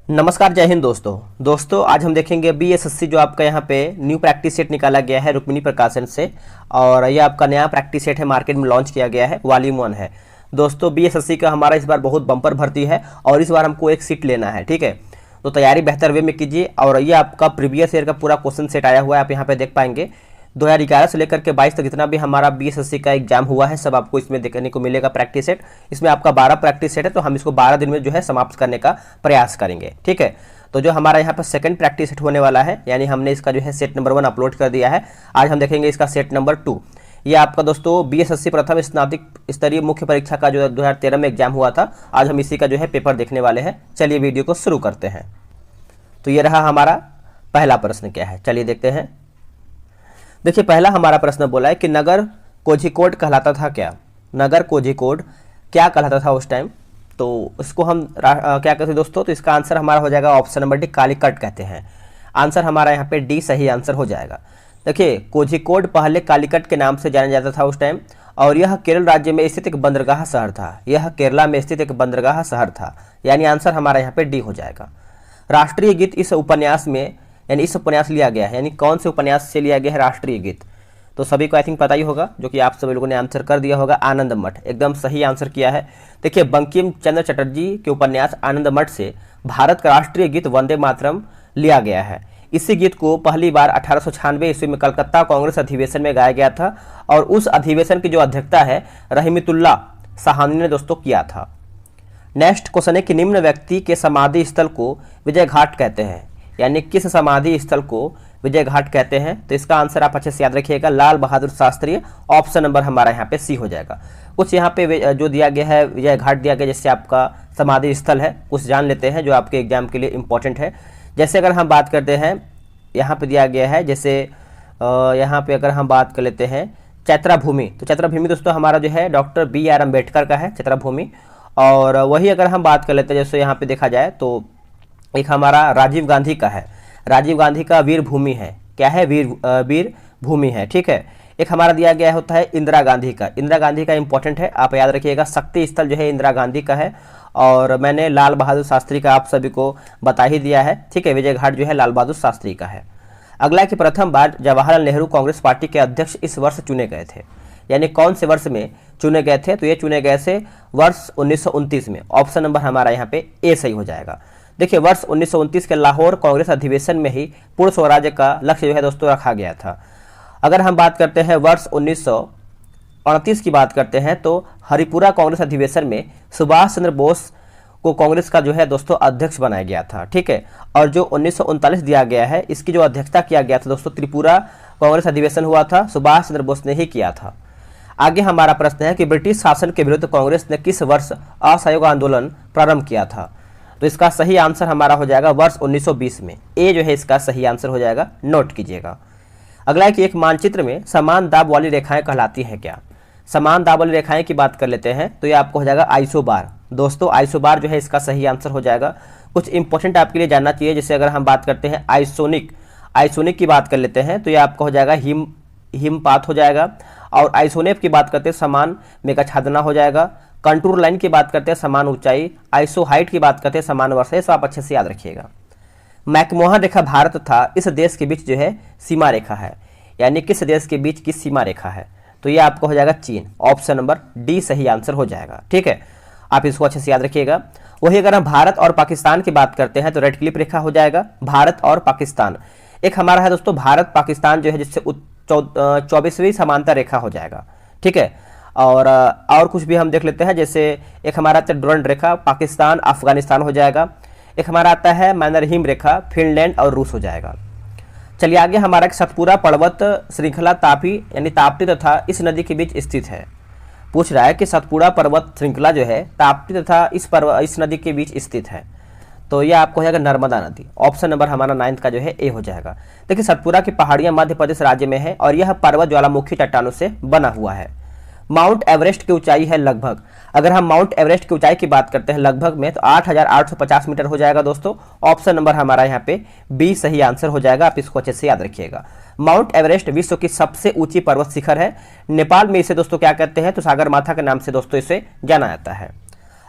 नमस्कार, जय हिंद दोस्तों आज हम देखेंगे बीएसएससी जो आपका यहाँ पे न्यू प्रैक्टिस सेट निकाला गया है रुक्मिणी प्रकाशन से। और ये आपका नया प्रैक्टिस सेट है, मार्केट में लॉन्च किया गया है, वॉल्यूम 1 है। दोस्तों बीएसएससी का हमारा इस बार बहुत बम्पर भर्ती है और इस बार हमको एक सीट लेना है, ठीक है। तो तैयारी बेहतर वे में कीजिए। और ये आपका प्रीवियस ईयर का पूरा क्वेश्चन सेट आया हुआ है, आप यहाँ पे देख पाएंगे 2011 से लेकर के 22 तक जितना भी हमारा बीएसएससी का एग्जाम हुआ है सब आपको इसमें देखने को मिलेगा प्रैक्टिस सेट। इसमें आपका 12 प्रैक्टिस सेट है, तो हम इसको 12 दिन में जो है समाप्त करने का प्रयास करेंगे, ठीक है। तो जो हमारा यहाँ पर सेकंड प्रैक्टिस सेट होने वाला है, यानी हमने इसका जो है सेट नंबर 1 अपलोड कर दिया है। आज हम देखेंगे इसका सेट नंबर 2। ये आपका दोस्तों बीएसएससी प्रथम स्नातक स्तरीय मुख्य परीक्षा का जो 2013 में एग्जाम हुआ था, आज हम इसी का जो है पेपर देखने वाले हैं। चलिए वीडियो को शुरू करते हैं। तो ये रहा हमारा पहला प्रश्न, क्या है चलिए देखते हैं। देखिए पहला हमारा प्रश्न बोला है कि नगर कोझिकोड कहलाता था क्या। नगर कोझिकोड क्या कहलाता था उस टाइम, तो इसको हम क्या कहते हैं दोस्तों। तो इसका आंसर हमारा हो जाएगा ऑप्शन नंबर डी, कालीकट कहते हैं। आंसर हमारा यहाँ पे डी सही आंसर हो जाएगा। देखिए कोझिकोड पहले कालीकट के नाम से जाना जाता था उस टाइम, और यह केरल राज्य में स्थित एक बंदरगाह शहर था। यह केरला में स्थित एक बंदरगाह शहर था, यानी आंसर हमारा यहाँ पे डी हो जाएगा। राष्ट्रीय गीत इस उपन्यास में, यानी इस उपन्यास लिया गया है, यानी कौन से उपन्यास से लिया गया है राष्ट्रीय गीत। तो सभी को आई थिंक पता ही होगा, जो कि आप सभी लोगों ने आंसर कर दिया होगा, आनंद मठ। एकदम सही आंसर किया है। देखिए बंकिम चंद्र चटर्जी के उपन्यास आनंद मठ से भारत का राष्ट्रीय गीत वंदे मातरम लिया गया है। इसी गीत को पहली बार 1896 ईस्वी में कलकत्ता कांग्रेस अधिवेशन में गाया गया था, और उस अधिवेशन की जो अध्यक्षता है रहमतुल्लाह साहनी ने दोस्तों किया था। नेक्स्ट क्वेश्चन है कि निम्न व्यक्ति के समाधि स्थल को विजय घाट कहते हैं, यानी किस समाधि स्थल को विजय घाट कहते हैं। तो इसका आंसर आप अच्छे से याद रखिएगा, लाल बहादुर शास्त्री। ऑप्शन नंबर हमारा यहाँ पे सी हो जाएगा। कुछ यहाँ पे जो दिया गया है विजय घाट दिया गया, जैसे आपका समाधि स्थल है कुछ जान लेते हैं जो आपके एग्जाम के लिए इंपॉर्टेंट है। जैसे अगर हम बात करते हैं, यहाँ पे दिया गया है, जैसे यहाँ पे अगर हम बात कर लेते हैं चैत्रा भूमि, तो चैत्रा भूमि दोस्तों हमारा जो है डॉक्टर BR अम्बेडकर का है चैत्रा भूमि। और वही अगर हम बात कर लेते हैं, जैसे यहाँ पे देखा जाए तो एक हमारा राजीव गांधी का है, राजीव गांधी का वीर भूमि है। क्या है, वीर भूमि है, ठीक है। एक हमारा दिया गया होता है इंदिरा गांधी का। इंदिरा गांधी का इंपॉर्टेंट है, आप याद रखिएगा, शक्ति स्थल जो है इंदिरा गांधी का है। और मैंने लाल बहादुर शास्त्री का आप सभी को बता ही दिया है, ठीक है। विजय घाट जो है लाल बहादुर शास्त्री का है। अगला कि प्रथम बार जवाहरलाल नेहरू कांग्रेस पार्टी के अध्यक्ष इस वर्ष चुने गए थे, यानी कौन से वर्ष में चुने गए थे। तो ये चुने गए थे वर्ष 1929 में। ऑप्शन नंबर हमारा यहाँ पे ए सही हो जाएगा। देखिए वर्ष 1929 के लाहौर कांग्रेस अधिवेशन में ही पूर्ण स्वराज्य का लक्ष्य जो है दोस्तों रखा गया था। अगर हम बात करते हैं वर्ष 1938 की बात करते हैं, तो हरिपुरा कांग्रेस अधिवेशन में सुभाष चंद्र बोस को कांग्रेस का जो है दोस्तों अध्यक्ष बनाया गया था, ठीक है। और जो 1939 दिया गया है, इसकी जो अध्यक्षता किया गया था दोस्तों, त्रिपुरा कांग्रेस अधिवेशन हुआ था, सुभाष चंद्र बोस ने ही किया था। आगे हमारा प्रश्न है कि ब्रिटिश शासन के विरुद्ध कांग्रेस ने किस वर्ष असहयोग आंदोलन प्रारंभ किया था। तो इसका सही आंसर हमारा हो जाएगा वर्ष 1920 में। ए जो है इसका सही आंसर हो जाएगा, नोट कीजिएगा। अगला है कि एक मानचित्र में समान दाब वाली रेखाएं कहलाती हैं क्या। समान दाब वाली रेखाएं की बात कर लेते हैं, तो ये आपको हो जाएगा आइसोबार। दोस्तों आइसोबार जो है इसका सही आंसर हो जाएगा। कुछ इंपॉर्टेंट आपके लिए जानना चाहिए, जैसे अगर हम बात करते हैं आइसोनिक की बात कर लेते हैं, तो ये आपका हो जाएगा हिमपात हो जाएगा। और आइसोनेप की बात करते हैं समान मेघाच्छादना हो जाएगा। कंटूर लाइन की बात करते हैं समान ऊंचाई। आइसोहाइट की बात करते हैं समान वर्षा। सब आप अच्छे से याद रखिएगा। मैकमोहन रेखा भारत तथा इस देश के बीच जो है सीमा रेखा है, यानी किस देश के बीच की सीमा रेखा है। तो ये आपको हो जाएगा चीन। ऑप्शन नंबर डी सही आंसर हो जाएगा, ठीक है। आप इसको अच्छे से याद रखिएगा। वही अगर हम भारत और पाकिस्तान की बात करते हैं, तो रेड क्लिप रेखा हो जाएगा भारत और पाकिस्तान। एक हमारा है दोस्तों भारत पाकिस्तान जो है, जिससे 24वीं समांतर रेखा हो जाएगा, ठीक है। और कुछ भी हम देख लेते हैं, जैसे एक हमारा आता है डुरंड रेखा, पाकिस्तान अफगानिस्तान हो जाएगा। एक हमारा आता है मैनरहिम रेखा, फिनलैंड और रूस हो जाएगा। चलिए आगे हमारा सतपुरा पर्वत श्रृंखला तापी यानी ताप्ती तथा इस नदी के बीच स्थित है। पूछ रहा है कि सतपुरा पर्वत श्रृंखला जो है ताप्ती तथा इस नदी के बीच स्थित है। तो यह आपको हो जाएगा नर्मदा नदी। ऑप्शन नंबर हमारा 9 का जो है ए हो जाएगा। देखिए सतपुरा की पहाड़ियां मध्य प्रदेश राज्य में है, और यह पर्वत ज्वालामुखी चट्टानों से बना हुआ है। माउंट एवरेस्ट की ऊंचाई है लगभग, अगर हम माउंट एवरेस्ट की ऊंचाई की बात करते हैं लगभग में, तो 8,850 मीटर हो जाएगा दोस्तों। ऑप्शन नंबर हमारा यहाँ पे बी सही आंसर हो जाएगा। आप इसको अच्छे से याद रखिएगा। माउंट एवरेस्ट विश्व की सबसे ऊंची पर्वत शिखर है। नेपाल में इसे दोस्तों क्या कहते हैं, तो सागर माथा के नाम से दोस्तों इसे जाना जाता है।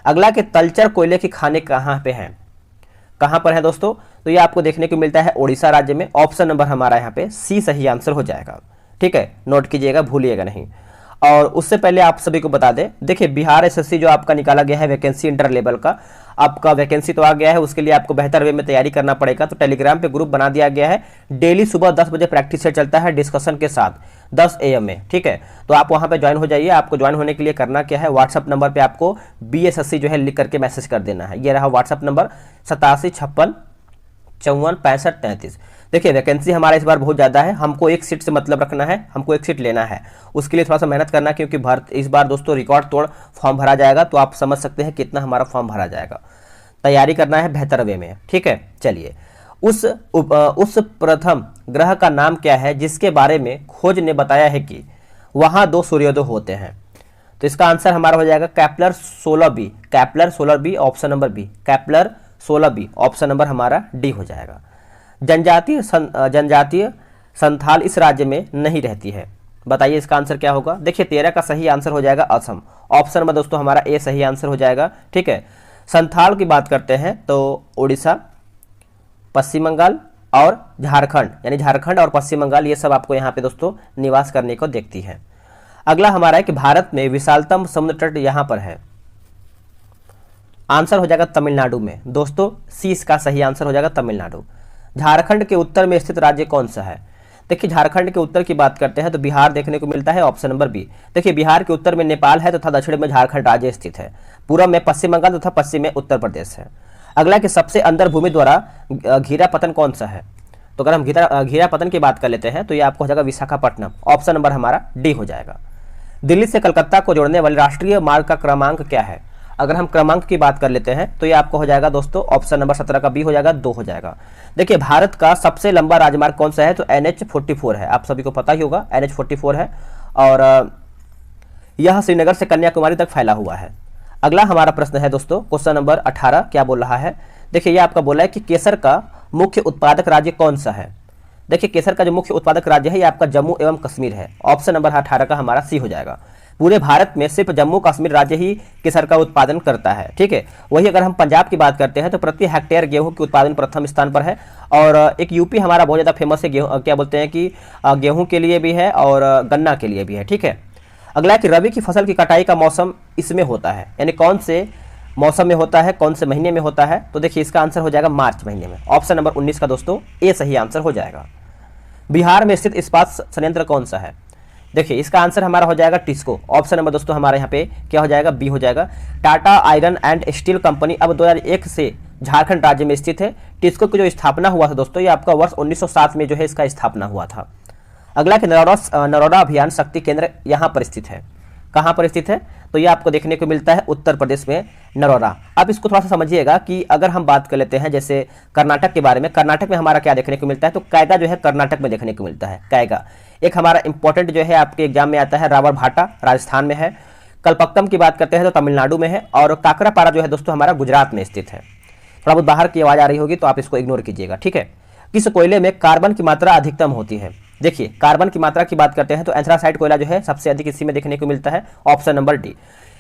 अगला कि तलचर कोयले की खानें कहाँ पे हैं। कहां पर है दोस्तों? तो ये आपको देखने को मिलता है उड़ीसा राज्य में। ऑप्शन नंबर हमारा यहाँ पे सी सही आंसर हो जाएगा। ठीक है, नोट कीजिएगा, भूलिएगा नहीं। और उससे पहले आप सभी को बता दें, देखिए बिहार एसएससी जो आपका निकाला गया है वैकेंसी इंटर लेवल का, आपका वैकेंसी तो आ गया है, उसके लिए आपको बेहतर वे में तैयारी करना पड़ेगा। तो टेलीग्राम पे ग्रुप बना दिया गया है, डेली सुबह 10 बजे प्रैक्टिस सेट चलता है डिस्कशन के साथ 10 AM में। ठीक है, तो आप वहां पे ज्वाइन हो जाइए। आपको ज्वाइन होने के लिए करना क्या है, व्हाट्सअप नंबर पे आपको BSSC जो है लिख करके मैसेज कर देना है। ये रहा व्हाट्सअप नंबर 8756546533। देखिए वैकेंसी हमारा इस बार बहुत ज़्यादा है, हमको एक सीट से मतलब रखना है, हमको एक सीट लेना है। उसके लिए थोड़ा सा मेहनत करना है, क्योंकि इस बार दोस्तों रिकॉर्ड तोड़ फॉर्म भरा जाएगा। तो आप समझ सकते हैं कितना हमारा फॉर्म भरा जाएगा। तैयारी करना है बेहतर वे में। ठीक है, चलिए उस प्रथम ग्रह का नाम क्या है जिसके बारे में खोज ने बताया है कि वहाँ 2 सूर्योदय होते हैं? तो इसका आंसर हमारा हो जाएगा Kepler 16b। Kepler 16b option number B, Kepler 16b option number हमारा डी हो जाएगा। जनजातीय संथाल इस राज्य में नहीं रहती है, बताइए इसका आंसर क्या होगा? देखिए 13 का सही आंसर हो जाएगा असम। ऑप्शन नंबर दोस्तों हमारा ए सही आंसर हो जाएगा। ठीक है, संथाल की बात करते हैं तो उड़ीसा, पश्चिम बंगाल और झारखंड, यानी झारखंड और पश्चिम बंगाल, ये सब आपको यहाँ पे दोस्तों निवास करने को देखती है। अगला हमारा है कि भारत में विशालतम समुद्र तट यहाँ पर है, आंसर हो जाएगा तमिलनाडु में। दोस्तों सी इसका सही आंसर हो जाएगा तमिलनाडु। झारखंड के उत्तर में स्थित राज्य कौन सा है? देखिए झारखंड के उत्तर की बात करते हैं तो बिहार देखने को मिलता है, ऑप्शन नंबर बी। देखिए बिहार के उत्तर में नेपाल है तथा दक्षिण में झारखंड राज्य स्थित है। पूर्व में पश्चिम बंगाल तथा पश्चिम में उत्तर प्रदेश है। अगला कि सबसे अंदर भूमि द्वारा घेरा पतन कौन सा है? तो अगर हम घेरा पतन की बात कर लेते हैं तो ये आपको हो जाएगा विशाखापट्टनम। ऑप्शन नंबर हमारा डी हो जाएगा। दिल्ली से कलकत्ता को जोड़ने वाले राष्ट्रीय मार्ग का क्रमांक क्या है? अगर हम क्रमांक की बात कर लेते हैं तो ये आपको हो जाएगा दोस्तों ऑप्शन नंबर 17 का बी हो जाएगा, 2 हो जाएगा। देखिए भारत का सबसे लंबा राजमार्ग कौन सा है? तो NH44 है, आप सभी को पता ही होगा NH44 है, और यह श्रीनगर से कन्याकुमारी तक फैला हुआ है। अगला हमारा प्रश्न है दोस्तों क्वेश्चन नंबर 18, क्या बोल रहा है? देखिए ये आपका बोला है कि केसर का मुख्य उत्पादक राज्य कौन सा है? देखिए केसर का जो मुख्य उत्पादक राज्य है ये आपका जम्मू एवं कश्मीर है। ऑप्शन नंबर 18 का हमारा सी हो जाएगा। पूरे भारत में सिर्फ जम्मू कश्मीर राज्य ही केसर का उत्पादन करता है। ठीक है, वही अगर हम पंजाब की बात करते हैं तो प्रति हेक्टेयर गेहूं के उत्पादन प्रथम स्थान पर है, और एक यूपी हमारा बहुत ज़्यादा फेमस है गेहूं, क्या बोलते हैं कि गेहूं के लिए भी है और गन्ना के लिए भी है। ठीक है, अगला कि रबी की फसल की कटाई का मौसम इसमें होता है, यानी कौन से मौसम में होता है, कौन से महीने में होता है? तो देखिए इसका आंसर हो जाएगा मार्च महीने में। ऑप्शन नंबर 19 का दोस्तों ए सही आंसर हो जाएगा। बिहार में स्थित इस्पात संयंत्र कौन सा है? देखिए इसका आंसर हमारा हो जाएगा टिस्को। ऑप्शन नंबर दोस्तों हमारे यहाँ पे क्या हो जाएगा? बी हो जाएगा। Tata iron and steel company अब 2001 से झारखंड राज्य में स्थित है। टिस्को की जो स्थापना हुआ था दोस्तों ये आपका वर्ष 1907 में जो है इसका स्थापना हुआ था। अगला कि नरोरा अभियान शक्ति केंद्र यहाँ पर स्थित है, कहाँ पर स्थित है? तो ये आपको देखने को मिलता है उत्तर प्रदेश में नरोरा। अब इसको थोड़ा सा समझिएगा कि अगर हम बात कर लेते हैं जैसे कर्नाटक के बारे में, कर्नाटक में हमारा क्या देखने को मिलता है? तो कैगा जो है कर्नाटक में देखने को मिलता है। कैगा एक हमारा इंपॉर्टेंट जो है आपके एग्जाम में आता है, रावरभाटा राजस्थान में है। कलपक्कम की बात करते हैं तो तमिलनाडु में है, और काकरापारा जो है दोस्तों हमारा गुजरात में स्थित है। थोड़ा बहुत बाहर की आवाज़ आ रही होगी तो आप इसको इग्नोर कीजिएगा। ठीक है, किस कोयले में कार्बन की मात्रा अधिकतम होती है? देखिए कार्बन की मात्रा की बात करते हैं तो एंथ्रासाइट कोयला जो है सबसे अधिक इसी में देखने को मिलता है। Option number D.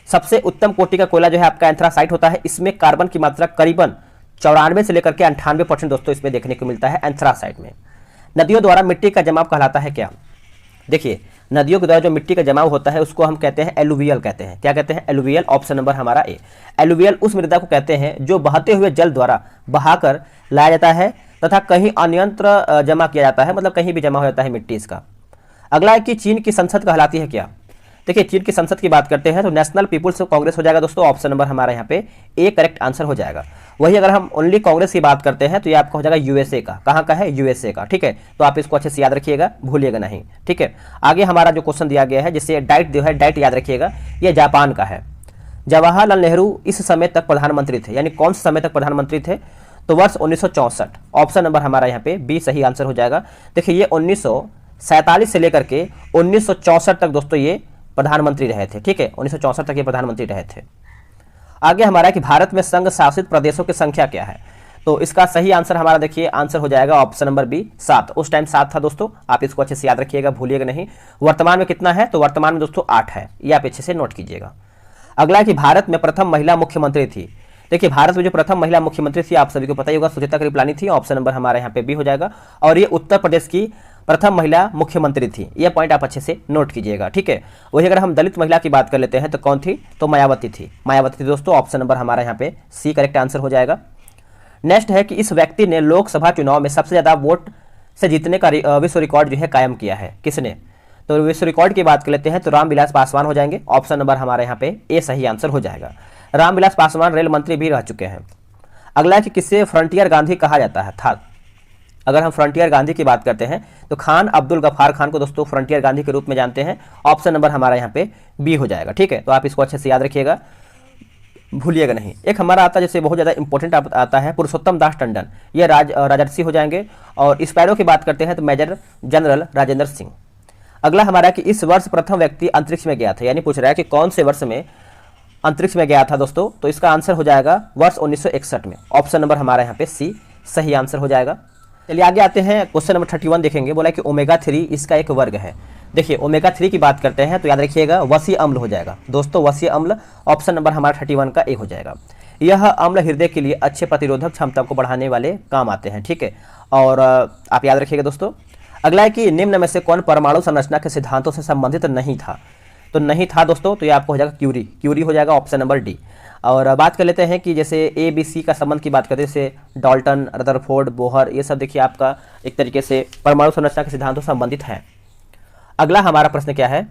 सबसे उत्तम कोटि का कोयला जो है आपका एंथ्रासाइट होता है, इसमें कार्बन की मात्रा करीबन 94 से लेकर के 98% दोस्तों इसमें देखने को मिलता है एंथ्रासाइट में। नदियों द्वारा मिट्टी का जमाव कहलाता है क्या? देखिए नदियों के द्वारा जो मिट्टी का जमाव होता है उसको हम कहते हैं एलुवियल कहते हैं। क्या कहते हैं? एलुवियल। ऑप्शन नंबर हमारा ए। एलुवियल उस मृदा को कहते हैं जो बहते हुए जल द्वारा बहाकर लाया जाता है तथा कहीं अन्यंत्र जमा किया जाता है, मतलब कहीं भी जमा हो जाता है मिट्टी इसका। अगला है कि चीन की संसद कहलाती है क्या? देखिए चीन की संसद की बात करते हैं तो नेशनल पीपुल्स कांग्रेस हो जाएगा दोस्तों। ऑप्शन नंबर हमारा यहाँ पे ए करेक्ट आंसर हो जाएगा। वही अगर हम ओनली कांग्रेस की बात करते हैं तो ये आपका हो जाएगा यूएसए का। कहाँ का है? यूएसए का। ठीक है, तो आप इसको अच्छे से याद रखिएगा, भूलिएगा नहीं। ठीक है, आगे हमारा जो क्वेश्चन दिया गया है जिससे डाइट जो है, डाइट याद रखिएगा, ये जापान का है। जवाहरलाल नेहरू इस समय तक प्रधानमंत्री थे, यानी कौन से समय तक प्रधानमंत्री थे? तो वर्ष 1964। ऑप्शन नंबर हमारा यहाँ पे बी सही आंसर हो जाएगा। देखिए ये 1947 से लेकर के 1964 तक दोस्तों ये प्रधानमंत्री रहे थे। ठीक है, 1964 तक ये प्रधानमंत्री रहे थे। आगे हमारा कि भारत में संघ शासित प्रदेशों की संख्या क्या है? तो इसका सही आंसर हमारा देखिए आंसर हो जाएगा ऑप्शन नंबर बी 7। उस टाइम 7 था दोस्तों, आप इसको अच्छे से याद रखिएगा, भूलिएगा नहीं। वर्तमान में कितना है? तो वर्तमान में दोस्तों 8 है, ये आप अच्छे से नोट कीजिएगा। अगला कि भारत में प्रथम महिला मुख्यमंत्री थी, देखिए भारत में जो प्रथम महिला मुख्यमंत्री थी आप सभी को पता ही होगा, सुचेता कृपलानी थी। ऑप्शन नंबर हमारा यहाँ पे बी हो जाएगा। और ये उत्तर प्रदेश की प्रथम महिला मुख्यमंत्री थी। यह पॉइंट आप अच्छे से नोट कीजिएगा, ठीक है। वही अगर हम दलित महिला की बात कर लेते हैं तो कौन थी, तो मायावती थी। मायावती थी दोस्तों। ऑप्शन नंबर हमारा यहाँ पे सी करेक्ट आंसर हो जाएगा। नेक्स्ट है कि इस व्यक्ति ने लोकसभा चुनाव में सबसे ज्यादा वोट से जीतने का विश्व रिकॉर्ड जो है कायम किया है। किसने, तो विश्व रिकॉर्ड की बात कर लेते हैं तो रामविलास पासवान हो जाएंगे। ऑप्शन नंबर हमारे यहाँ पे ए सही आंसर हो जाएगा। रामविलास पासवान रेल मंत्री भी रह चुके हैं। अगला है कि किसे फ्रंटियर गांधी कहा जाता है था। अगर हम फ्रंटियर गांधी की बात करते हैं तो खान अब्दुल गफ्फार खान को दोस्तों फ्रंटियर गांधी के रूप में जानते हैं। ऑप्शन नंबर हमारा यहाँ पे बी हो जाएगा, ठीक है। तो आप इसको अच्छे से याद रखिएगा, भूलिएगा नहीं। एक हमारा आता है जैसे बहुत ज़्यादा इंपॉर्टेंट आता है पुरुषोत्तम दास टंडन, ये राजर्षि हो जाएंगे। और स्पैरो की बात करते हैं तो मेजर जनरल राजेंद्र सिंह। अगला हमारा कि इस वर्ष प्रथम व्यक्ति अंतरिक्ष में गया था, यानी पूछ रहा है कि कौन से वर्ष में अंतरिक्ष में गया था दोस्तों, तो इसका आंसर हो जाएगा वर्ष 1961 में। ऑप्शन नंबर हमारा यहाँ पे सी सही आंसर हो जाएगा। चलिए आगे आते हैं, क्वेश्चन नंबर 31 देखेंगे। बोला कि ओमेगा 3 इसका एक वर्ग है। देखिए ओमेगा 3 की बात करते हैं तो याद रखिएगा वसीय अम्ल हो जाएगा दोस्तों, वसीय अम्ल। ऑप्शन नंबर हमारा 31 का ए हो जाएगा। यह अम्ल हृदय के लिए अच्छे प्रतिरोधक क्षमता को बढ़ाने वाले काम आते हैं, ठीक है। और आप याद रखिएगा दोस्तों। अगला है कि निम्न में से कौन परमाणु संरचना के सिद्धांतों से संबंधित नहीं था, तो नहीं था दोस्तों, तो ये आपको हो जाएगा क्यूरी। क्यूरी हो जाएगा ऑप्शन नंबर डी। और बात कर लेते हैं कि जैसे ए बी सी का संबंध की बात करते हैं, जैसे डाल्टन, रदरफोर्ड, बोहर, ये सब देखिए आपका एक तरीके से परमाणु संरचना के सिद्धांतों से संबंधित है। अगला हमारा प्रश्न क्या है,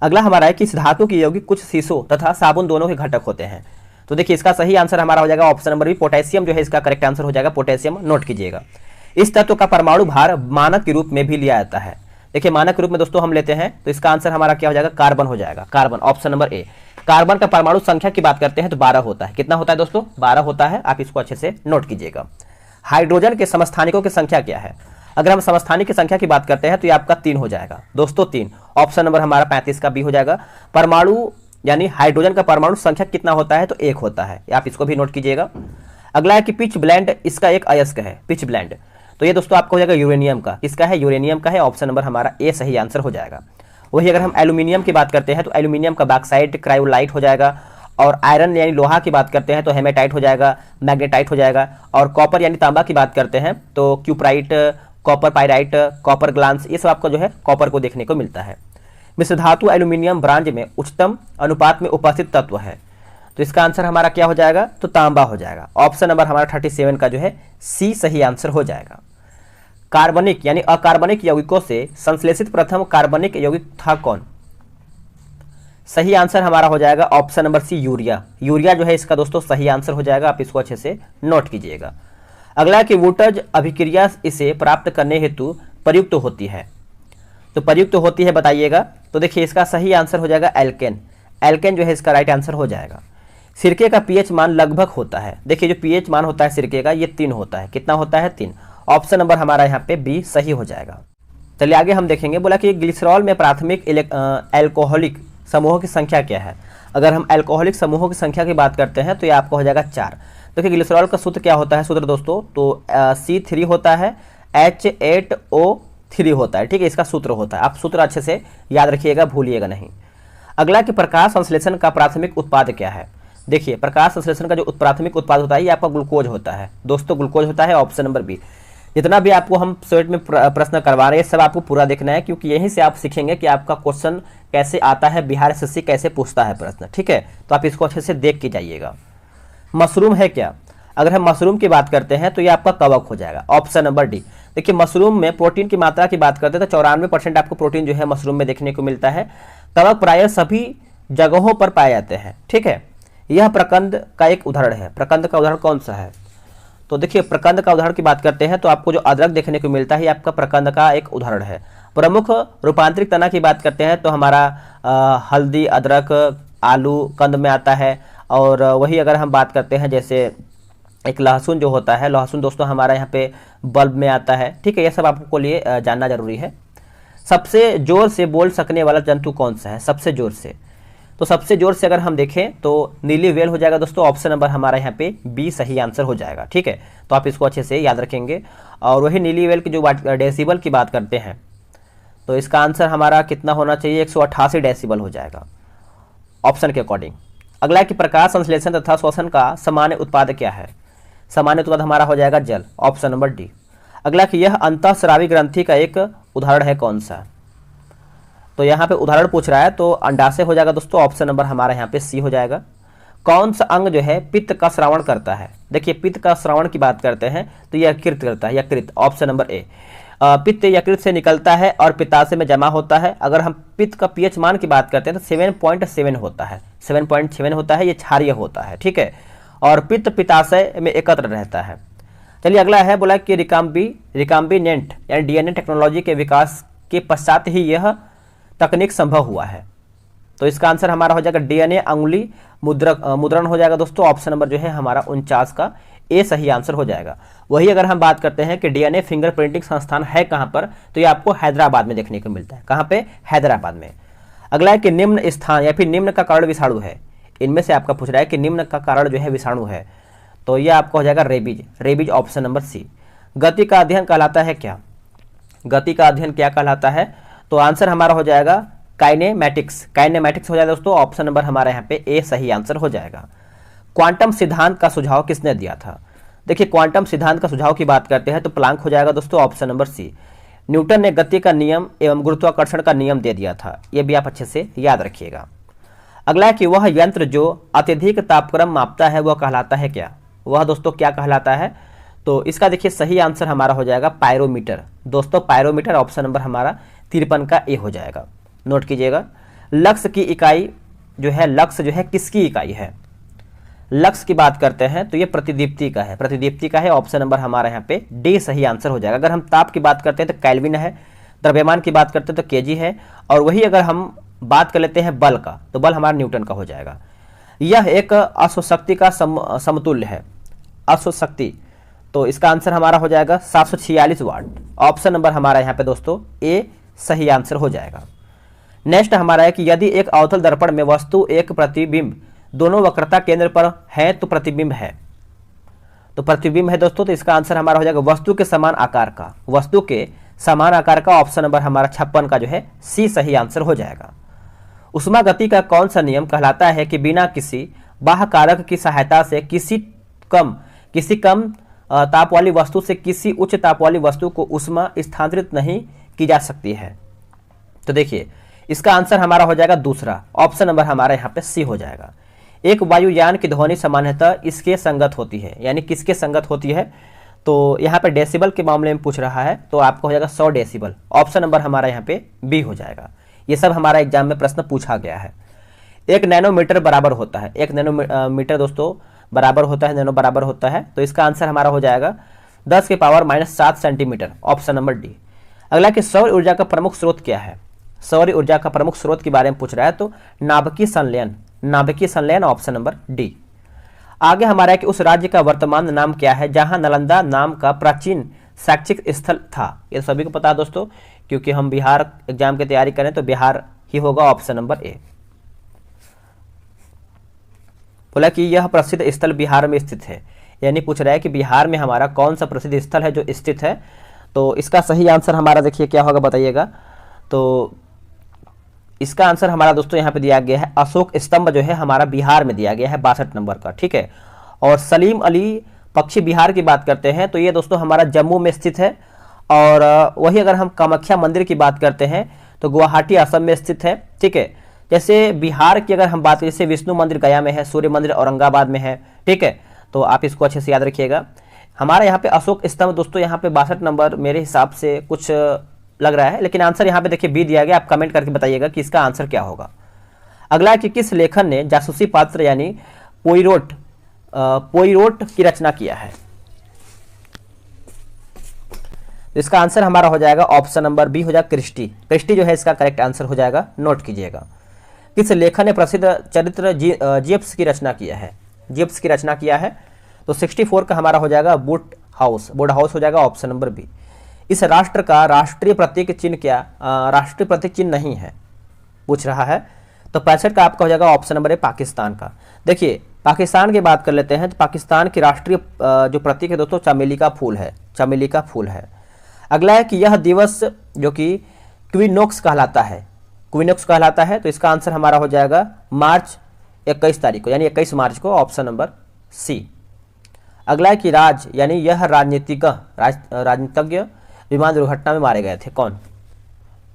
अगला हमारा है कि इस धातु की यौगिक कुछ शीशों तथा साबुन दोनों के घटक होते हैं। तो देखिए इसका सही आंसर हमारा हो जाएगा ऑप्शन नंबर बी, पोटेशियम जो है इसका करेक्ट आंसर हो जाएगा। पोटेशियम नोट कीजिएगा। इस तत्व का परमाणु भार मानक के रूप में भी लिया जाता है। देखिए मानक के रूप में दोस्तों हम लेते हैं तो इसका आंसर हमारा क्या हो जाएगा, कार्बन हो जाएगा। कार्बन ऑप्शन नंबर ए। कार्बन का परमाणु संख्या की बात करते हैं तो 12 होता है। कितना होता है दोस्तों, 12 होता है। आप इसको अच्छे से नोट कीजिएगा। हाइड्रोजन के समस्थानिकों की संख्या क्या है। अगर हम समस्थानिक की संख्या की बात करते हैं तो ये आपका 3 हो जाएगा दोस्तों, 3। ऑप्शन नंबर हमारा 35 का बी हो जाएगा। परमाणु यानी हाइड्रोजन का परमाणु संख्या कितना होता है, तो 1 होता है। आप इसको भी नोट कीजिएगा। अगला है कि पिच ब्लेंड इसका एक अयस्क है। पिच ब्लेंड तो ये दोस्तों आपको हो जाएगा यूरेनियम का। किसका है, यूरेनियम का है। ऑप्शन नंबर हमारा ए सही आंसर हो जाएगा। वही अगर हम एल्यूमिनियम की बात करते हैं तो एल्यूमिनियम का बॉक्साइट क्रायोलाइट हो जाएगा। और आयरन यानी लोहा की बात करते हैं तो हेमेटाइट हो जाएगा, मैग्नेटाइट हो जाएगा। और कॉपर यानी तांबा की बात करते हैं तो cuprite, copper pyrite, copper glance, ये सब आपको जो है कॉपर को देखने को मिलता है। मिश्र धातु एल्यूमिनियम ब्रांज में उच्चतम अनुपात में उपस्थित तत्व है, तो इसका आंसर हमारा क्या हो जाएगा, तो तांबा हो जाएगा। ऑप्शन नंबर हमारा 37 का जो है सी सही आंसर हो जाएगा। कार्बनिक यानी अकार्बनिक यौगिकों से संश्लेषित प्रथम कार्बनिक यौगिक था कौन। सही आंसर हमारा हो जाएगा option number C, urea. Urea जो है इसका दोस्तों सही आंसर हो जाएगा। आप इसको अच्छे से नोट कीजिएगा। अगला कि वुटज अभिक्रिया इसे प्राप्त करने हेतु प्रयुक्त होती है, तो प्रयुक्त होती है बताइएगा। तो देखिए इसका सही आंसर हो जाएगा एल्केन। एल्केन जो है इसका राइट आंसर हो जाएगा। सिरके का पीएच मान लगभग होता है। देखिए जो पीएच मान होता है सिरके का ये 3 होता है। कितना होता है, 3। ऑप्शन नंबर हमारा यहाँ पे बी सही हो जाएगा। चलिए आगे हम देखेंगे। बोला कि ग्लिसरॉल में प्राथमिक एल्कोहलिक समूहों की संख्या क्या है। अगर हम एल्कोहलिक समूहों की संख्या की बात करते हैं तो ये आपको हो जाएगा 4। देखिए ग्लिसरॉल का सूत्र क्या होता है, सूत्र दोस्तों तो C3 होता है, H8O3 होता है, ठीक है, इसका सूत्र होता है। आप सूत्र अच्छे से याद रखिएगा, भूलिएगा नहीं। अगला कि प्रकाश संश्लेषण का प्राथमिक उत्पाद क्या है। देखिए प्रकाश संश्लेषण का जो प्राथमिक उत्पाद होता है ये आपका ग्लूकोज होता है दोस्तों, ग्लूकोज होता है। Option number B. जितना भी आपको हम सेट में प्रश्न करवा रहे हैं सब आपको पूरा देखना है, क्योंकि यहीं से आप सीखेंगे कि आपका क्वेश्चन कैसे आता है, बिहार एसएससी कैसे पूछता है प्रश्न, ठीक है। तो आप इसको अच्छे से देख के जाइएगा। मशरूम है क्या। अगर हम मशरूम की बात करते हैं तो ये आपका कवक हो जाएगा। Option number D. देखिए मशरूम में प्रोटीन की मात्रा की बात करते हैं तो 94% आपको प्रोटीन जो है मशरूम में देखने को मिलता है। कवक प्रायः सभी जगहों पर पाए जाते हैं, ठीक है। यह प्रकंद का एक उदाहरण है। प्रकंद का उदाहरण कौन सा है, तो देखिए प्रकंद का उदाहरण की बात करते हैं तो आपको जो अदरक देखने को मिलता है ये आपका प्रकंद का एक उदाहरण है। प्रमुख रूपांतरित तना की बात करते हैं तो हमारा हल्दी, अदरक, आलू कंद में आता है। और वही अगर हम बात करते हैं जैसे एक लहसुन जो होता है, लहसुन दोस्तों हमारा यहाँ पे बल्ब में आता है, ठीक है। ये सब आपको लिए जानना जरूरी है। सबसे जोर से बोल सकने वाला जंतु कौन सा है, सबसे जोर से, तो सबसे जोर से अगर हम देखें तो नीली व्हेल हो जाएगा दोस्तों। ऑप्शन नंबर हमारा यहाँ पे बी सही आंसर हो जाएगा, ठीक है। तो आप इसको अच्छे से याद रखेंगे। और वही नीली व्हेल की जो डेसिबल की बात करते हैं तो इसका आंसर हमारा कितना होना चाहिए, 188 डेसिबल हो जाएगा ऑप्शन के अकॉर्डिंग। अगला है कि प्रकाश संश्लेषण तथा श्वसन का सामान्य उत्पाद क्या है? सामान्य उत्पाद हमारा हो जाएगा जल, ऑप्शन नंबर डी। अगला कि यह अंतःस्रावी ग्रंथि का एक उदाहरण है कौन सा? तो यहाँ पे उदाहरण पूछ रहा है तो अंडाशय हो जाएगा दोस्तों, ऑप्शन नंबर हमारा यहाँ पे सी हो जाएगा। कौन सा अंग जो है पित्त का श्रवण करता है? देखिए पित्त का श्रवण की बात करते हैं तो यह यकृत करता है, यकृत, ऑप्शन नंबर ए। पित्त यकृत से निकलता है और पित्ताशय में जमा होता है। अगर हम पित्त का पीएच मान की बात करते हैं तो 7.7 होता है, 7.7 होता है, ये क्षारीय होता है, ठीक है। और पित्त पित्ताशय में एकत्र रहता है। चलिए अगला है, बोला कि रिकाम्बिनेंट यानी डीएनए टेक्नोलॉजी के विकास के पश्चात ही यह तकनीक संभव हुआ है। तो इसका आंसर हमारा हो जाएगा डीएनए अंगुली मुद्रण हो जाएगा दोस्तों, ऑप्शन नंबर जो है हमारा 49 का ए सही आंसर हो जाएगा। वही अगर हम बात करते हैं कि डीएनए फिंगरप्रिंटिंग संस्थान है कहाँ पर, तो ये आपको हैदराबाद में देखने को मिलता है। कहाँ पे? हैदराबाद में। अगला है कि निम्न स्थान या फिर निम्न का कारण विषाणु है। इनमें से आपका पूछ रहा है कि निम्न का कारण जो है विषाणु है, तो यह आपका हो जाएगा rabies, rabies option number C. गति का अध्ययन कहलाता है क्या? गति का अध्ययन क्या कहलाता है? तो आंसर हमारा हो जाएगा काइनेमैटिक्स, काइनेमैटिक्स हो जाएगा दोस्तों, ऑप्शन नंबर हमारे यहाँ पे ए सही आंसर हो जाएगा। क्वांटम सिद्धांत का सुझाव किसने दिया था? देखिए क्वांटम सिद्धांत का सुझाव की बात करते हैं तो प्लांक हो जाएगा दोस्तों, ऑप्शन नंबर सी। न्यूटन ने गति का नियम एवं गुरुत्वाकर्षण का नियम दे दिया था, ये भी आप अच्छे से याद रखिएगा। अगला है कि वह यंत्र जो अत्यधिक तापक्रम मापता है वह कहलाता है क्या? वह दोस्तों क्या कहलाता है? तो इसका देखिए सही आंसर हमारा हो जाएगा पायरोमीटर दोस्तों, पायरोमीटर, ऑप्शन नंबर हमारा 53 का ए हो जाएगा, नोट कीजिएगा। लक्स की इकाई जो है, लक्स जो है किसकी इकाई है? लक्स की बात करते हैं तो ये प्रतिदीप्ति का है, प्रतिदीप्ति का है, ऑप्शन नंबर हमारा यहाँ पे डी सही आंसर हो जाएगा। अगर हम ताप की बात करते हैं तो केल्विन है, द्रव्यमान की बात करते हैं तो केजी है, और वही अगर हम बात कर लेते हैं बल का तो बल हमारा न्यूटन का हो जाएगा। यह एक अश्वशक्ति का समतुल्य है, अश्वशक्ति, तो इसका आंसर हमारा हो जाएगा 746 वाट, ऑप्शन नंबर हमारा यहाँ पे दोस्तों ए सही आंसर हो जाएगा। नेक्स्ट हमारा है कि यदि एक अवतल दर्पण में वस्तु एक प्रतिबिंब दोनों वक्रता केंद्र पर है तो प्रतिबिंब है, तो प्रतिबिंब है दोस्तों, तो इसका आंसर हमारा हो जाएगा वस्तु के समान आकार का, वस्तु के समान आकार का, ऑप्शन नंबर हमारा 56 का जो है सी सही आंसर हो जाएगा। उष्मा गति का कौन सा नियम कहलाता है कि बिना किसी बाह्य कारक की सहायता से किसी कम ताप वाली वस्तु से किसी उच्च ताप वाली वस्तु को उष्मा स्थानांतरित नहीं की जा सकती है? तो देखिए इसका आंसर हमारा हो जाएगा दूसरा, ऑप्शन नंबर हमारा यहाँ पे सी हो जाएगा। एक वायुयान की ध्वनि सामान्यतः इसके संगत होती है, यानी किसके संगत होती है? तो यहाँ पे डेसिबल के मामले में पूछ रहा है तो आपको हो जाएगा 100 डेसिबल, ऑप्शन नंबर हमारा यहाँ पे बी हो जाएगा। ये सब हमारा एग्जाम में प्रश्न पूछा गया है। 1 नैनोमीटर बराबर होता है, 1 नैनोमीटर दोस्तों बराबर होता है, नैनो बराबर होता है, तो इसका आंसर हमारा हो जाएगा 10 के power -7 centimetre, option number D. अगला कि सौर ऊर्जा का प्रमुख स्रोत क्या है? सौर ऊर्जा का प्रमुख स्रोत के बारे में पूछ रहा है तो नाभिकीय संलयन, नाभिकीय संलयन, ऑप्शन नंबर डी। आगे हमारा है कि उस राज्य का वर्तमान नाम क्या है जहां नालंदा नाम का प्राचीन शैक्षिक स्थल था? ये सभी को पता है दोस्तों, क्योंकि हम बिहार एग्जाम की तैयारी करें तो बिहार ही होगा, ऑप्शन नंबर ए। बोला कि यह प्रसिद्ध स्थल बिहार में स्थित है, यानी पूछ रहा है कि बिहार में हमारा कौन सा प्रसिद्ध स्थल है जो स्थित है? तो इसका सही आंसर हमारा देखिए क्या होगा बताइएगा। तो इसका आंसर हमारा दोस्तों यहाँ पे दिया गया है अशोक स्तंभ जो है हमारा बिहार में दिया गया है 62 नंबर का, ठीक है। और सलीम अली पक्षी बिहार की बात करते हैं तो ये दोस्तों हमारा जम्मू में स्थित है। और वही अगर हम कामाख्या मंदिर की बात करते हैं तो गुवाहाटी असम में स्थित है, ठीक है। जैसे बिहार की अगर हम बात करें, जैसे विष्णु मंदिर गया में है, सूर्य मंदिर औरंगाबाद में है, ठीक है। तो आप इसको अच्छे से याद रखिएगा। हमारा यहाँ पे अशोक स्तंभ दोस्तों यहाँ पे 62 नंबर मेरे हिसाब से कुछ लग रहा है, लेकिन आंसर यहाँ पे देखिए बी दिया गया। आप कमेंट करके बताइएगा कि इसका आंसर क्या होगा। अगला है कि किस लेखन ने जासूसी पात्र यानी पोइरोट की रचना किया है? इसका आंसर हमारा हो जाएगा ऑप्शन नंबर बी हो जाएगा क्रिस्टी, क्रिस्टी जो है इसका करेक्ट आंसर हो जाएगा, नोट कीजिएगा। किस लेखक ने प्रसिद्ध चरित्र जिप्स की रचना किया है? जिप्स की रचना किया है तो 64 का हमारा हो जाएगा वुड हाउस हो जाएगा, ऑप्शन नंबर बी। इस राष्ट्र का राष्ट्रीय प्रतीक चिन्ह क्या? राष्ट्रीय प्रतीक चिन्ह नहीं है पूछ रहा है, तो 65 का आपका हो जाएगा ऑप्शन नंबर ए पाकिस्तान का। देखिए पाकिस्तान की बात कर लेते हैं तो पाकिस्तान की राष्ट्रीय जो प्रतीक है दोस्तों चमेली का फूल है, चमेली का फूल है। अगला है कि यह दिवस जो कि क्विनोक्स कहलाता है, क्विनोक्स कहलाता है, तो इसका आंसर हमारा हो जाएगा मार्च 21 तारीख को, यानी 21 मार्च को, ऑप्शन नंबर सी। अगला है कि यानी यह राजनीतिज्ञ विमान दुर्घटना में मारे गए थे, कौन?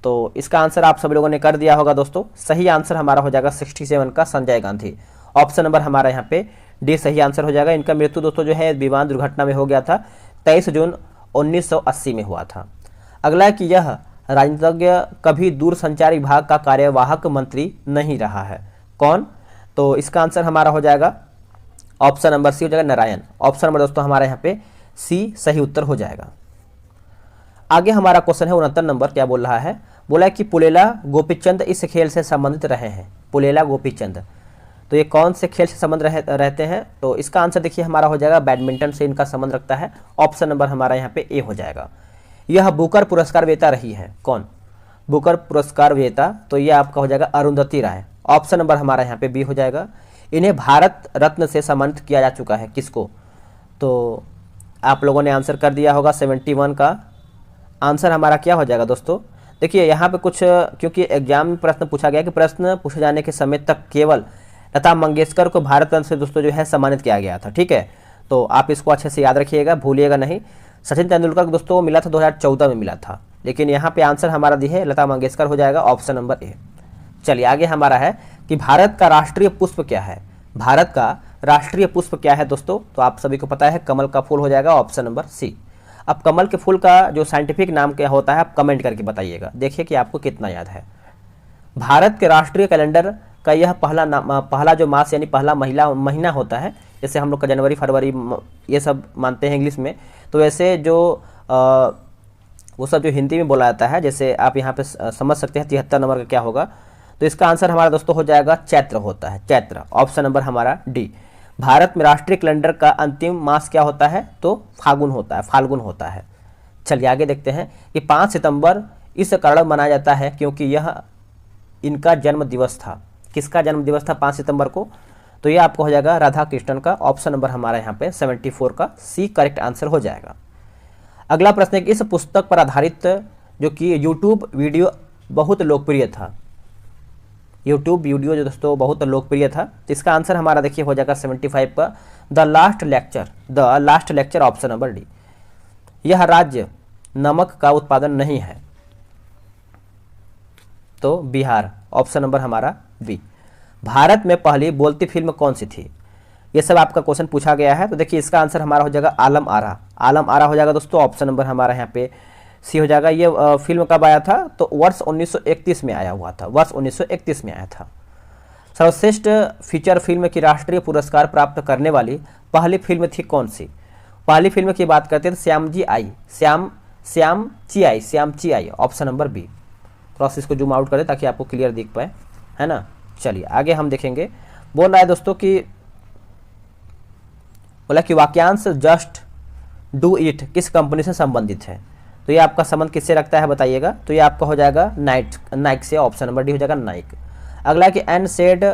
तो इसका आंसर आप सभी लोगों ने कर दिया होगा दोस्तों। सही आंसर हमारा हो जाएगा 67 का संजय गांधी। ऑप्शन नंबर हमारा यहाँ पे डी सही आंसर हो जाएगा। इनका मृत्यु दोस्तों जो है विमान दुर्घटना में हो गया था, 23 जून 1980 में हुआ था। अगला है कि यह राजनीतिज्ञ कभी दूरसंचार विभाग का कार्यवाहक मंत्री नहीं रहा है, कौन? तो इसका आंसर हमारा हो जाएगा ऑप्शन नंबर सी हो जाएगा, नारायण। ऑप्शन नंबर दोस्तों हमारा यहाँ पे सी सही उत्तर हो जाएगा। आगे हमारा क्वेश्चन है 69 नंबर। क्या बोल रहा है? बोला है कि पुलेला गोपीचंद इस खेल से संबंधित रहे हैं। पुलेला गोपीचंद, तो ये कौन से खेल से संबंध रहते हैं? तो इसका आंसर देखिए हमारा हो जाएगा बैडमिंटन से इनका संबंध रखता है। ऑप्शन नंबर हमारा यहाँ पे ए हो जाएगा। यह बुकर पुरस्कार विजेता रही है, कौन? बुकर पुरस्कार विजेता, तो ये आपका हो जाएगा अरुंधति राय। ऑप्शन नंबर हमारा यहाँ पे बी हो जाएगा। इन्हें भारत रत्न से सम्मानित किया जा चुका है, किसको? तो आप लोगों ने आंसर कर दिया होगा। 71 का आंसर हमारा क्या हो जाएगा दोस्तों? देखिए यहाँ पे कुछ, क्योंकि एग्जाम में प्रश्न पूछा गया कि प्रश्न पूछे जाने के समय तक केवल लता मंगेशकर को भारत रत्न से दोस्तों जो है सम्मानित किया गया था, ठीक है? तो आप इसको अच्छे से याद रखिएगा, भूलिएगा नहीं। सचिन तेंदुलकर को दोस्तों मिला था 2014 में मिला था, लेकिन यहाँ पे आंसर हमारा दी है लता मंगेशकर हो जाएगा, ऑप्शन नंबर ए। चलिए आगे हमारा है कि भारत का राष्ट्रीय पुष्प क्या है? भारत का राष्ट्रीय पुष्प क्या है दोस्तों? तो आप सभी को पता है कमल का फूल हो जाएगा, ऑप्शन नंबर सी। अब कमल के फूल का जो साइंटिफिक नाम क्या होता है आप कमेंट करके बताइएगा, देखिए कि आपको कितना याद है। भारत के राष्ट्रीय कैलेंडर का यह पहला जो मास यानी पहला महीना होता है, जैसे हम लोग का जनवरी फरवरी ये सब मानते हैं इंग्लिश में, तो वैसे जो वो सब जो हिंदी में बोला जाता है, जैसे आप यहाँ पे समझ सकते हैं 73 नंबर का क्या होगा। तो इसका आंसर हमारा दोस्तों हो जाएगा चैत्र होता है, चैत्र। ऑप्शन नंबर हमारा डी। भारत में राष्ट्रीय कैलेंडर का अंतिम मास क्या होता है? तो फाल्गुन होता है, फाल्गुन होता है। चलिए आगे देखते हैं कि 5 सितंबर इस कारण मनाया जाता है क्योंकि यह इनका जन्म दिवस था। किसका जन्म दिवस था 5 सितंबर को? तो ये आपको हो जाएगा राधा कृष्णन का। ऑप्शन नंबर हमारा यहाँ पे 74 का सी करेक्ट आंसर हो जाएगा। अगला प्रश्न है कि इस पुस्तक पर आधारित जो कि यूट्यूब वीडियो बहुत लोकप्रिय था, यूट्यूब वीडियो जो दोस्तों बहुत लोकप्रिय था, तो इसका आंसर हमारा देखिए हो जाएगा 75 का the last lecture, option number D. यह राज्य नमक का उत्पादन नहीं है, तो बिहार। ऑप्शन नंबर हमारा बी। भारत में पहली बोलती फिल्म कौन सी थी? ये सब आपका क्वेश्चन पूछा गया है, तो देखिए इसका आंसर हमारा हो जाएगा आलम आरा। आलम आरा हो जाएगा दोस्तों, ऑप्शन नंबर हमारा यहाँ पे सी हो जाएगा। ये फिल्म कब आया था? तो वर्ष 1931 में आया हुआ था, वर्ष 1931 में आया था। सर्वश्रेष्ठ फीचर फिल्म की राष्ट्रीय पुरस्कार प्राप्त करने वाली पहली फिल्म थी कौन सी? पहली फिल्म की बात करते हैं श्याम ची आई, ऑप्शन नंबर बी। थोड़ा सा इसको जूम आउट करें ताकि आपको क्लियर दिख पाए, है ना? चलिए आगे हम देखेंगे। बोल रहा है दोस्तों कि बोला कि वाक्यांश जस्ट डू इट किस कंपनी से संबंधित है? तो ये आपका संबंध किससे रखता है बताइएगा? तो ये आपका हो जाएगा नाइक से, ऑप्शन नंबर डी हो जाएगा नाइक। अगला कि एन सेड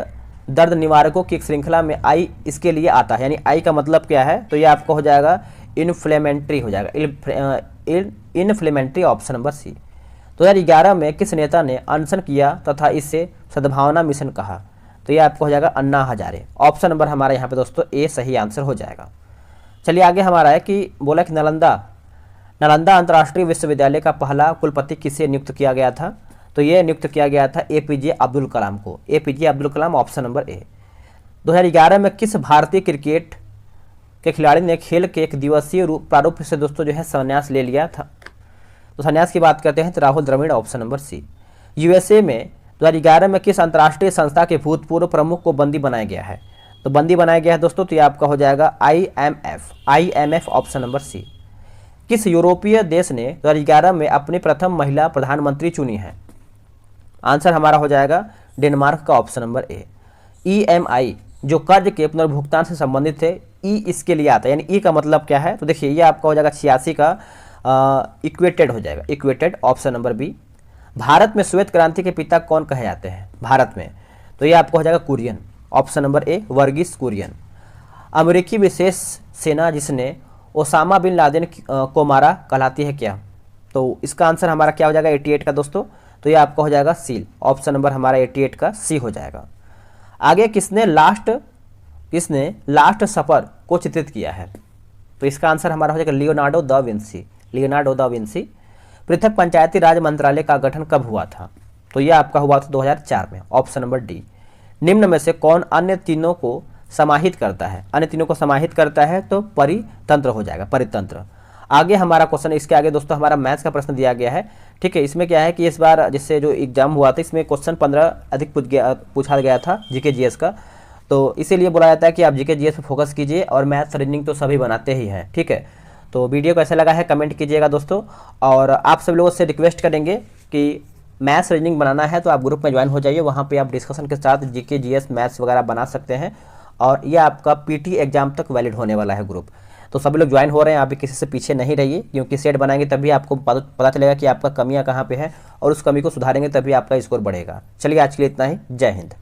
दर्द निवारकों की एक श्रृंखला में आई इसके लिए आता है, यानी आई का मतलब क्या है? तो ये आपका हो जाएगा इन्फ्लेमेंट्री हो जाएगा, इन्फ्लेमेंट्री, ऑप्शन नंबर सी। 2011 में किस नेता ने अनशन किया तथा इसे सद्भावना मिशन कहा? तो ये आपको हो जाएगा अन्ना हजारे। ऑप्शन नंबर हमारा यहाँ पे दोस्तों ए सही आंसर हो जाएगा। चलिए आगे हमारा है कि बोला कि नालंदा अंतर्राष्ट्रीय विश्वविद्यालय का पहला कुलपति किसे नियुक्त किया गया था? तो ये नियुक्त किया गया था एपीजे अब्दुल कलाम को, APJ Abdul Kalam, option number ए। 2011 में किस भारतीय क्रिकेट के खिलाड़ी ने खेल के एक दिवसीय प्रारूप से दोस्तों जो है संन्यास ले लिया था? तो संन्यास की बात करते हैं तो Rahul Dravid, option number C. USA में 2011 में किस अंतर्राष्ट्रीय संस्था के भूतपूर्व प्रमुख को बंदी बनाया गया है? तो बंदी बनाया गया है दोस्तों, तो ये आपका हो जाएगा IMF, ऑप्शन नंबर सी। किस यूरोपीय देश ने 2011 में अपनी प्रथम महिला प्रधानमंत्री चुनी है? आंसर हमारा हो जाएगा डेनमार्क का, ऑप्शन नंबर ए। EMI जो कर्ज के पुनर्भुगतान से संबंधित है, ई इसके लिए आता है, यानी ई का मतलब क्या है? तो देखिए ये आपका हो जाएगा 86 का इक्वेटेड हो जाएगा, equated, option number B. Bharat में श्वेत क्रांति के पिता कौन कहे जाते हैं भारत में? तो ये आपको हो जाएगा Kurien, option number A, Varghese Kurien. अमेरिकी विशेष सेना जिसने ओसामा बिन लादेन को मारा कहलाती है क्या? तो इसका आंसर हमारा क्या हो जाएगा 88 का दोस्तों, तो ये आपका हो जाएगा सील, ऑप्शन नंबर हमारा 88 का सी हो जाएगा। आगे किसने लास्ट सफर को चित्रित किया है? तो इसका आंसर हमारा हो जाएगा Leonardo da Vinci. Leonardo da Vinci. पृथक पंचायती राज मंत्रालय का गठन कब हुआ था? तो यह आपका हुआ था 2004 में, ऑप्शन नंबर डी। निम्न में से कौन अन्य तीनों को समाहित करता है? अन्य तीनों को समाहित करता है तो परितंत्र हो जाएगा, परितंत्र। आगे हमारा क्वेश्चन, इसके आगे दोस्तों हमारा मैथ्स का प्रश्न दिया गया है। ठीक है, इसमें क्या है कि इस बार जिससे जो एग्जाम हुआ था इसमें क्वेश्चन 15 अधिक पूछा गया था जीके जीएस का, तो इसीलिए बोला जाता है कि आप जीके जीएस पे फोकस कीजिए और मैथ्स रीजनिंग तो सभी बनाते ही हैं। ठीक है, तो वीडियो कैसा लगा है कमेंट कीजिएगा दोस्तों, और आप सब लोगों से रिक्वेस्ट करेंगे कि मैथ्स रीजनिंग बनाना है तो आप ग्रुप में ज्वाइन हो जाइए, वहाँ पे आप डिस्कशन के साथ जीके जीएस मैथ्स वगैरह बना सकते हैं, और ये आपका पीटी एग्जाम तक वैलिड होने वाला है ग्रुप। तो सभी लोग ज्वाइन हो रहे हैं, आप भी किसी से पीछे नहीं रहिए, क्योंकि सेट बनाएंगे तभी आपको पता चलेगा कि आपका कमियां कहाँ पे है, और उस कमी को सुधारेंगे तभी आपका स्कोर बढ़ेगा। चलिए आज के लिए इतना ही, जय हिंद।